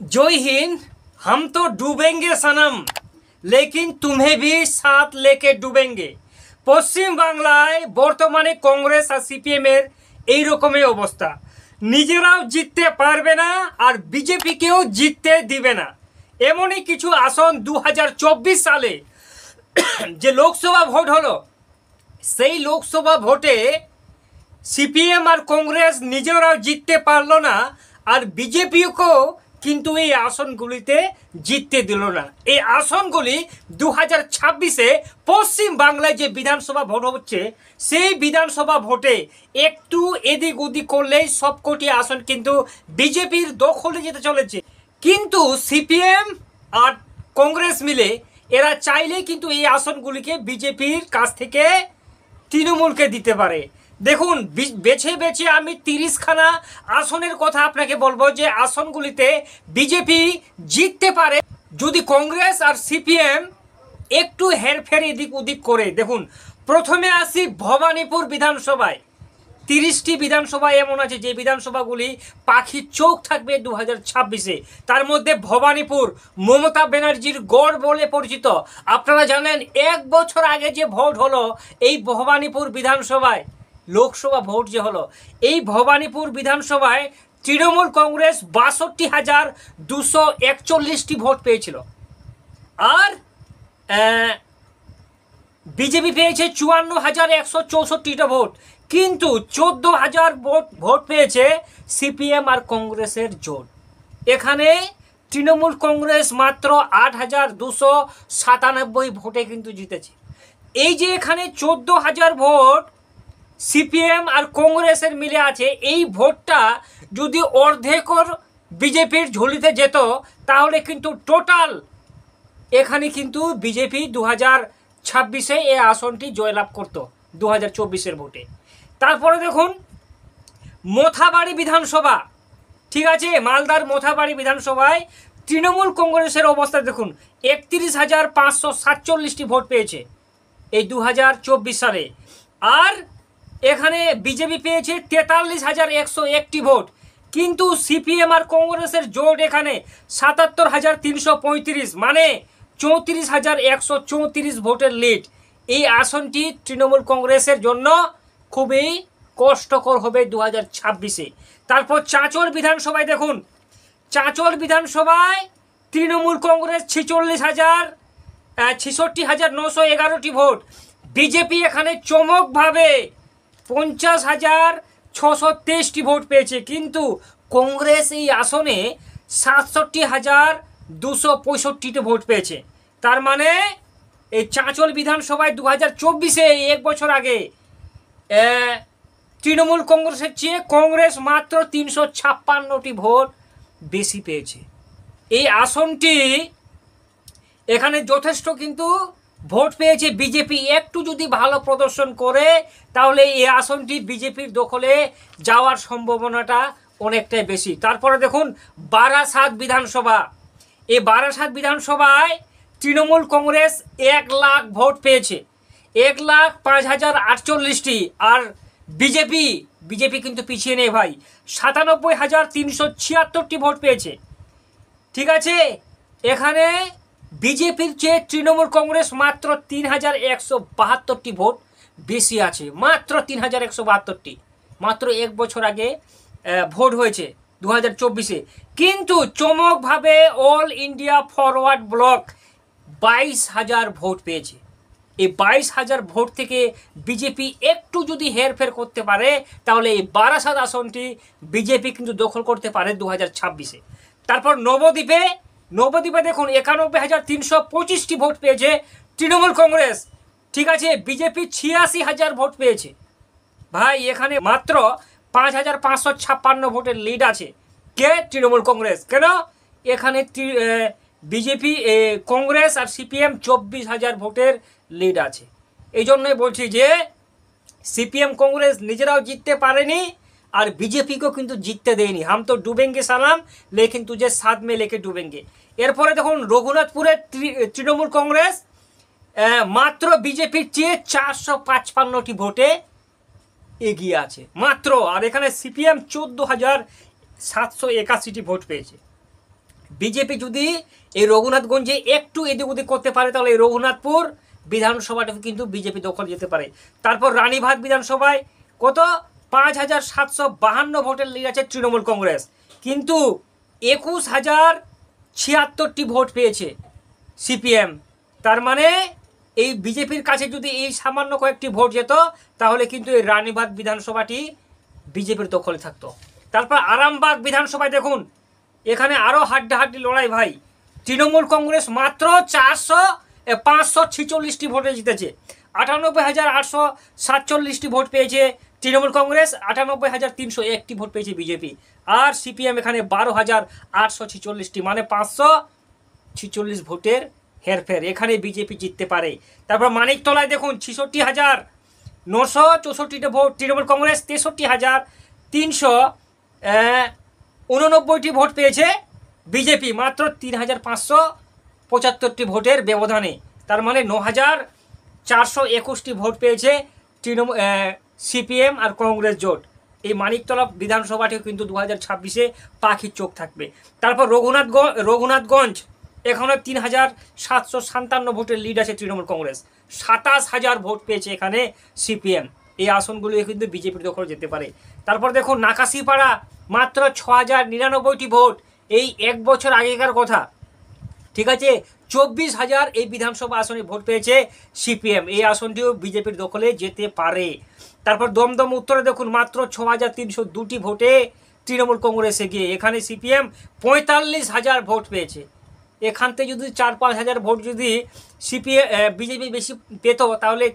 जय हिंद। हम तो डूबेंगे सनम, लेकिन तुम्हें भी साथ लेके डूबेंगे। पश्चिम बांगलाয় বর্তমানে কংগ্রেস আর সিপিএম এর এই রকমই অবস্থা। নিজেরাও জিততে পারবে না আর বিজেপিকেও জিততে দিবে না। এমনই কিছু আসন 2024 সালে যে লোকসভা ভোট হলো, সেই লোকসভা ভোটে সিপিএম আর কংগ্রেস নিজেরাও জিততে পারলো না আর বিজেপিকেও কিন্তু এই আসনগুলিতে জিততে দিল না। এই আসনগুলি 2026-এ পশ্চিম বাংলায় যে বিধানসভা ভোট হচ্ছে, সেই বিধানসভা ভোটে একটু এদিক ওদিক করলেই সবকটি আসন কিন্তু বিজেপির দখলে যেতে চলেছে। কিন্তু সিপিএম আর কংগ্রেস মিলে এরা চাইলেই কিন্তু এই আসনগুলিকে বিজেপির কাছ থেকে তৃণমূলকে দিতে পারে। দেখুন, বেছে বেছে আমি 30খানা আসনের কথা আপনাকে বলবো যে আসনগুলিতে বিজেপি জিততে পারে যদি কংগ্রেস আর সিপিএম একটু হেরফের এদিক ওদিক করে। দেখুন, প্রথমে আসি ভবানীপুর বিধানসভায়। 30টি বিধানসভা এমন আছে যে বিধানসভাগুলি পাখির চোখ থাকবে 2026-এ। তার মধ্যে ভবানীপুর মমতা ব্যানার্জির গড় বলে পরিচিত। আপনারা জানেন 1 বছর আগে যে ভোট হলো এই ভবানীপুর বিধানসভায়, লোকসভা ভোট যে হলো, এই ভবানীপুর বিধানসভায় তৃণমূল কংগ্রেস 62,241টি ভোট পেয়েছিল আর বিজেপি পেয়েছে 54,164টা ভোট। কিন্তু 14,000 ভোট পেয়েছে সিপিএম আর কংগ্রেসের জোট। এখানে তৃণমূল কংগ্রেস মাত্র 8,297 ভোটে কিন্তু জিতেছে। এই যে এখানে 14,000 ভোট সিপিএম আর কংগ্রেসের মিলে আছে, এই ভোটটা যদি অর্ধেকর বিজেপির ঝুলিতে যেত তাহলে কিন্তু টোটাল এখানে কিন্তু বিজেপি 2026-এ এই আসনটি জয়লাভ করত 2024-এর ভোটে। তারপরে দেখুন মোথাবাড়ি বিধানসভা, ঠিক আছে, মালদার মোথাবাড়ি বিধানসভায় তৃণমূল কংগ্রেসের অবস্থা দেখুন, 31,547টি ভোট পেয়েছে এই 2024 সালে। আর এখানে বিজেপি পেয়েছে 43,101টি ভোট। কিন্তু সিপিএম আর কংগ্রেসের জোট এখানে 77,335, মানে 34,134 ভোটের লিড। এই আসনটি তৃণমূল কংগ্রেসের জন্য খুবই কষ্টকর হবে 2026-এ। তারপর চাঁচল বিধানসভায় দেখুন, চাঁচল বিধানসভায় তৃণমূল কংগ্রেস 66,911টি ভোট। বিজেপি এখানে চমকভাবে 50,623টি ভোট পেয়েছে। কিন্তু কংগ্রেস এই আসনে 67,265টি ভোট পেয়েছে। তার মানে এই চাঁচল বিধানসভায় 2024-এ 1 বছর আগে তৃণমূল কংগ্রেসের চেয়ে কংগ্রেস মাত্র 356টি ভোট বেশি পেয়েছে। এই আসনটি এখানে যথেষ্ট কিন্তু ভোট পেয়েছে বিজেপি। একটু যদি ভালো প্রদর্শন করে তাহলে এই আসনটি বিজেপির দখলে যাওয়ার সম্ভাবনাটা অনেকটাই বেশি। তারপরে দেখুন বারাসাত বিধানসভা। এই বারাসাত বিধানসভায় তৃণমূল কংগ্রেস 1 লাখ ভোট পেয়েছে, 1,05,048টি। আর বিজেপি কিন্তু পিছিয়ে নেই ভাই, 97,376টি ভোট পেয়েছে। ঠিক আছে, এখানে বিজেপির চেয়ে তৃণমূল কংগ্রেস মাত্র 3,172টি ভোট বেশি আছে, মাত্র 3,172টি। মাত্র 1 বছর আগে ভোট হয়েছে 2024-এ। কিন্তু চমকভাবে অল ইন্ডিয়া ফরওয়ার্ড ব্লক 22,000 ভোট পেয়েছে। এই 22,000 ভোট থেকে বিজেপি একটু যদি হেরফের করতে পারে তাহলে এই বারাসাত আসনটি বিজেপি কিন্তু দখল করতে পারে 2026-এ। তারপর নবদ্বীপে দেখুন 91,325টি ভোট পেয়েছে তৃণমূল কংগ্রেস। ঠিক আছে, বিজেপি 86,000 ভোট পেয়েছে। ভাই এখানে মাত্র 5,556 ভোটের লিড আছে কে? তৃণমূল কংগ্রেস। কেন? এখানে বিজেপি, কংগ্রেস আর সিপিএম 24,000 ভোটের লিড আছে। এই জন্যই বলছি যে সিপিএম কংগ্রেস নিজেরাও জিততে পারেনি আর বিজেপিকেও কিন্তু জিততে দেয়নি। হাম তো ডুবেঙ্গে সালাম, লেকিন তুঝে সাথ মে লেকে ডুবেঙ্গে। এরপরে দেখুন রঘুনাথপুরের তৃণমূল কংগ্রেস মাত্র বিজেপির চেয়ে 455টি ভোটে এগিয়ে আছে মাত্র। আর এখানে সিপিএম 14,781টি ভোট পেয়েছে। বিজেপি যদি এই রঘুনাথগঞ্জে একটু এদিক ওদিক করতে পারে তাহলে এই রঘুনাথপুর বিধানসভাটা কিন্তু বিজেপি দখল যেতে পারে। তারপর রানীভাত বিধানসভায় কত 5,752 ভোটের লিড আছে তৃণমূল কংগ্রেস, কিন্তু 21,076টি ভোট পেয়েছে সিপিএম। তার মানে এই বিজেপির কাছে যদি এই সামান্য কয়েকটি ভোট যেত তাহলে কিন্তু এই রানীবাগ বিধানসভাটি বিজেপির দখলে থাকতো। তারপর আরামবাগ বিধানসভায় দেখুন, এখানে আরও হাড্ডাহাড্ডি লড়াই ভাই। তৃণমূল কংগ্রেস মাত্র 546টি ভোটে জিতেছে, 98,847টি ভোট পেয়েছে তৃণমূল কংগ্রেস, 98,301টি ভোট পেয়েছে বিজেপি। আর সিপিএম এখানে 12,846টি, মানে 546 ভোটের হেরফের, এখানে বিজেপি জিততে পারে। তারপর মানিকতলায় দেখুন 66,964টি ভোট তৃণমূল কংগ্রেস, 63,389টি ভোট পেয়েছে বিজেপি, মাত্র 3,575টি ভোটের ব্যবধানে। তার মানে 9,421টি ভোট পেয়েছে তৃণমূল সিপিএম আর কংগ্রেস জোট। এই মানিকতলা বিধানসভাটিও কিন্তু 2026-এ পাখির চোখ থাকবে। তারপর রঘুনাথগঞ্জ এখানে 3,757 ভোটের লিড আছে তৃণমূল কংগ্রেস, 27,000 ভোট পেয়েছে এখানে সিপিএম। এই আসনগুলো কিন্তু বিজেপির দখলে যেতে পারে। তারপর দেখুন নাকাশিপাড়া মাত্র 6,099টি ভোট, এই এক বছর আগেকার কথা, ঠিক আছে। 24,000 এই বিধানসভা আসনে ভোট পেয়েছে সিপিএম, এই আসনটিও বিজেপির দখলে যেতে পারে। তারপর দমদম উত্তরে দেখুন মাত্র 6,302টি ভোটে তৃণমূল কংগ্রেসে গিয়ে এখানে সিপিএম 45,000 ভোট পেয়েছে। এখান থেকে যদি 4-5 হাজার ভোট যদি বিজেপি বেশি পেত তাহলে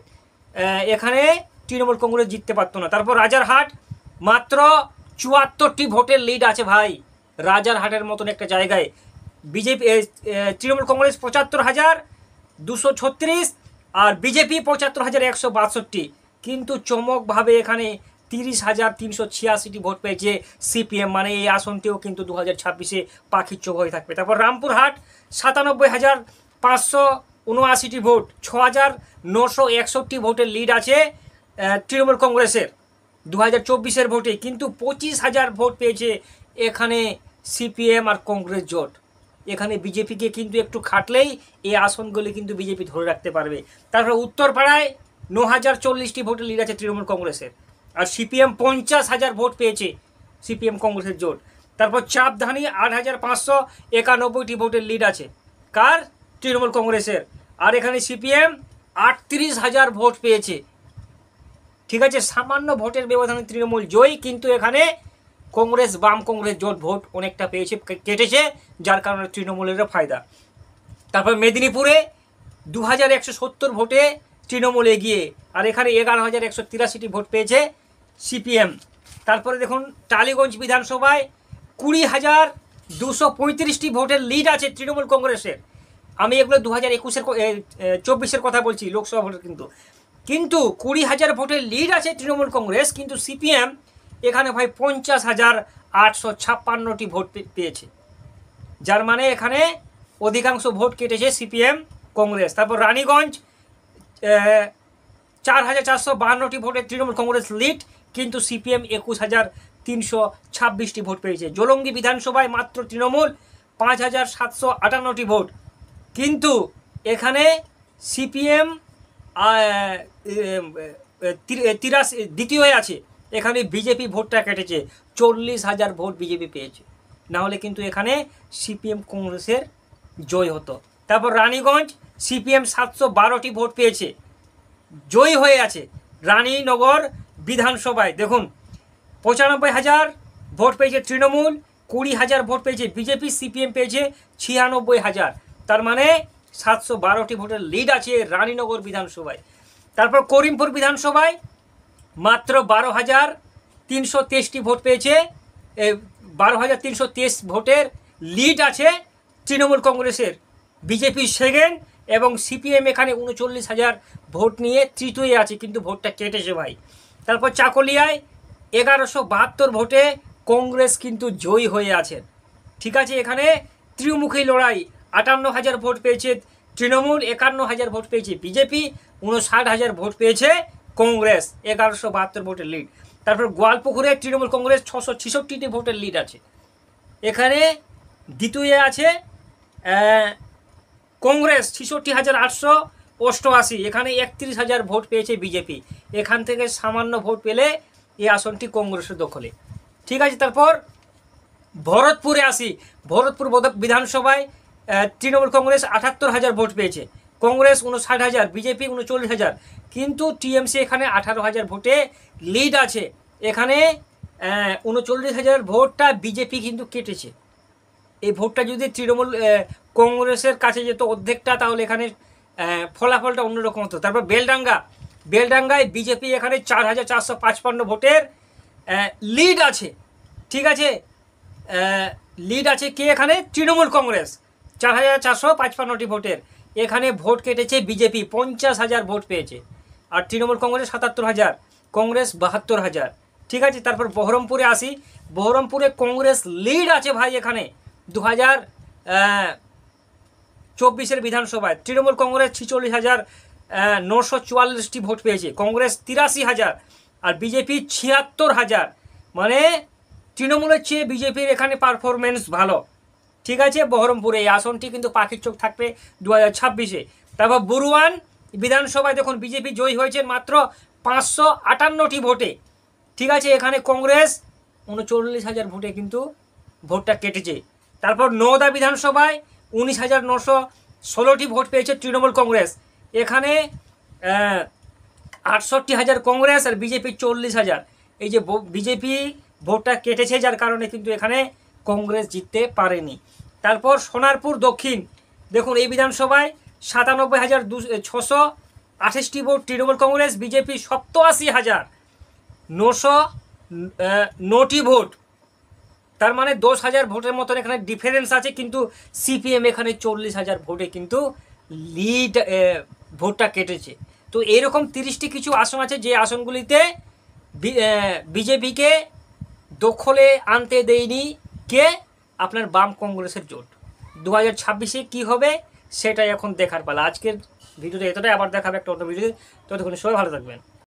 এখানে তৃণমূল কংগ্রেস জিততে পারতো না। তারপর রাজারহাট মাত্র 74টি ভোটের লিড আছে ভাই, রাজারহাটের মতন একটা জায়গায় বিজেপি তৃণমূল কংগ্রেস 75,236 আর বিজেপি 75,162, কিন্তু চমকভাবে এখানে 30,386টি ভোট পেয়েছে সিপিএম, মানে এই আসনটিও কিন্তু 2026-এ পাখির চোখ হয়ে থাকবে। তারপর রামপুরহাট 97,579টি ভোট, 6,961টি ভোটের লিড আছে তৃণমূল কংগ্রেসের 2024-এর ভোটে, কিন্তু 25,000 ভোট পেয়েছে এখানে সিপিএম আর কংগ্রেস জোট। এখানে বিজেপিকে কিন্তু একটু খাটলেই এই আসনগুলি কিন্তু বিজেপি ধরে রাখতে পারবে। তারপর উত্তরপাড়ায় 9,040টি ভোটের লিড আছে তৃণমূল কংগ্রেসের, আর সিপিএম 50,000 ভোট পেয়েছে সিপিএম কংগ্রেসের জোট। তারপর চাপধানি 8,591টি ভোটের লিড আছে কার, তৃণমূল কংগ্রেসের, আর এখানে সিপিএম 38,000 ভোট পেয়েছে, ঠিক আছে। সামান্য ভোটের ব্যবধানে তৃণমূল জয়ী, কিন্তু এখানে কংগ্রেস বাম কংগ্রেস জোট ভোট অনেকটা পেয়েছে, কেটেছে, যার কারণে তৃণমূলেরও ফায়দা। তারপর মেদিনীপুরে 2,170 ভোটে তৃণমূল এগিয়ে, আর এখানে 11,183টি ভোট পেয়েছে সিপিএম। তারপরে দেখুন টালিগঞ্জ বিধানসভায় 20,235টি ভোটের লিড আছে তৃণমূল কংগ্রেসের। আমি এগুলো 2024-এর কথা বলছি, লোকসভা ভোটের, কিন্তু 20,000 ভোটের লিড আছে তৃণমূল কংগ্রেস, কিন্তু সিপিএম এখানে ভাই 50,856টি ভোট পেয়েছে, যার মানে এখানে অধিকাংশ ভোট কেটেছে সিপিএম কংগ্রেস। তারপর রানীগঞ্জ 4,452টি ভোটে তৃণমূল কংগ্রেস লিড, কিন্তু সিপিএম 21,326টি ভোট পেয়েছে। জলঙ্গি বিধানসভায় মাত্র তৃণমূল 5,758টি ভোট, কিন্তু এখানে সিপিএম দ্বিতীয় হয়ে আছে, এখানে বিজেপি ভোটটা কেটেছে, 40,000 ভোট বিজেপি পেয়েছে, না হলে কিন্তু এখানে সিপিএম কংগ্রেসের জয় হতো। তারপর রানীগঞ্জ সিপিএম 712টি ভোট পেয়েছে, জয়ী হয়ে আছে। রানীনগর বিধানসভায় দেখুন 95,000 ভোট পেয়েছে তৃণমূল, 20,000 ভোট পেয়েছে বিজেপি, সিপিএম পেয়েছে 96,000, তার মানে 712টি ভোটের লিড আছে রানীনগর বিধানসভায়। তারপর করিমপুর বিধানসভায় মাত্র 12,323টি ভোট পেয়েছে, 12,323 ভোটের লিড আছে তৃণমূল কংগ্রেসের, বিজেপি সেকেন্ড এবং সিপিএম এখানে 39,000 ভোট নিয়ে তৃতীয় আছে, কিন্তু ভোটটা কেটেছে ভাই। তারপর চাকুলিয়ায় 1,172 ভোটে কংগ্রেস কিন্তু জয়ী হয়ে আছে, ঠিক আছে। এখানে ত্রিমুখী লড়াই, 58,000 ভোট পেয়েছে তৃণমূল, 51,000 ভোট পেয়েছে বিজেপি, 59,000 ভোট পেয়েছে কংগ্রেস, 1,172 ভোটের লিড। তারপর গোয়ালপুকুরে তৃণমূল কংগ্রেস 666টি ভোটের লিড আছে, এখানে দ্বিতীয় আছে কংগ্রেস 66,888, এখানে 31,000 ভোট পেয়েছে বিজেপি। এখান থেকে সামান্য ভোট পেলে এই আসনটি কংগ্রেসের দখলে। ঠিক আছে, তারপর ভরতপুরে আসি। ভরতপুর বিধানসভায় তৃণমূল কংগ্রেস 78,000 ভোট পেয়েছে, কংগ্রেস 59,000, বিজেপি 39,000, কিন্তু টিএমসি এখানে 18,000 ভোটে লিড আছে। এখানে 39,000 ভোটটা বিজেপি কিন্তু কেটেছে। এই ভোটটা যদি তৃণমূল কংগ্রেসের কাছে যেত অর্ধেকটা, তাহলে এখানে ফলাফলটা অন্যরকম হতো। তারপর বেলডাঙ্গায় বিজেপি এখানে 4,455 ভোটের লিড আছে। ঠিক আছে, লিড আছে কে এখানে? তৃণমূল কংগ্রেস 4,455টি ভোটের। এখানে ভোট কেটেছে বিজেপি 50,000 ভোট পেয়েছে, আর তৃণমূল কংগ্রেস 77,000, কংগ্রেস 72,000। ঠিক আছে, তারপর বহরমপুরে আসি। বহরমপুরে কংগ্রেস লিড আছে ভাই এখানে 2024 বিধানসভায়। তৃণমূল কংগ্রেস 46,944টি ভোট পেয়েছে, কংগ্রেস 83,000, আর বিজেপি 76,000। মানে তৃণমূলের চেয়ে বিজেপির এখানে পারফরমেন্স ভালো। ঠিক আছে, বহরমপুরে এই আসনটি কিন্তু পাখির চোখ থাকবে 2026-এ। তারপর বরুয়ান বিধানসভায় দেখুন বিজেপি জয়ী হয়েছে মাত্র 558টি ভোটে। ঠিক আছে, এখানে কংগ্রেস 39,000 ভোটে কিন্তু ভোটটা কেটেছে। তারপর নওদা বিধানসভায় 19,916টি ভোট পেয়েছে তৃণমূল কংগ্রেস। এখানে 68,000 কংগ্রেস, আর বিজেপি 40,000। এই যে বিজেপি ভোটটা কেটেছে, যার কারণে কিন্তু এখানে কংগ্রেস জিততে পারেনি। তারপর সোনারপুর দক্ষিণ দেখুন, এই বিধানসভায় 97,628টি ভোট তৃণমূল কংগ্রেস, বিজেপি 87,909টি ভোট। তার মানে 10,000 ভোটের মতন এখানে ডিফারেন্স আছে, কিন্তু সিপিএম এখানে 40,000 ভোটে কিন্তু লিড ভোটটা কেটেছে। তো এরকম 30টি কিছু আসন আছে, যে আসনগুলিতে বিজেপিকে দখলে আনতে দেয়নি কে? আপনার বাম কংগ্রেসের জোট। 2026-এ কী হবে সেটাই এখন দেখার পালা। আজকের ভিডিওতে এতটাই, আবার দেখাবে একটা অন্য ভিডিওতে। ততক্ষণ সবাই ভালো থাকবেন।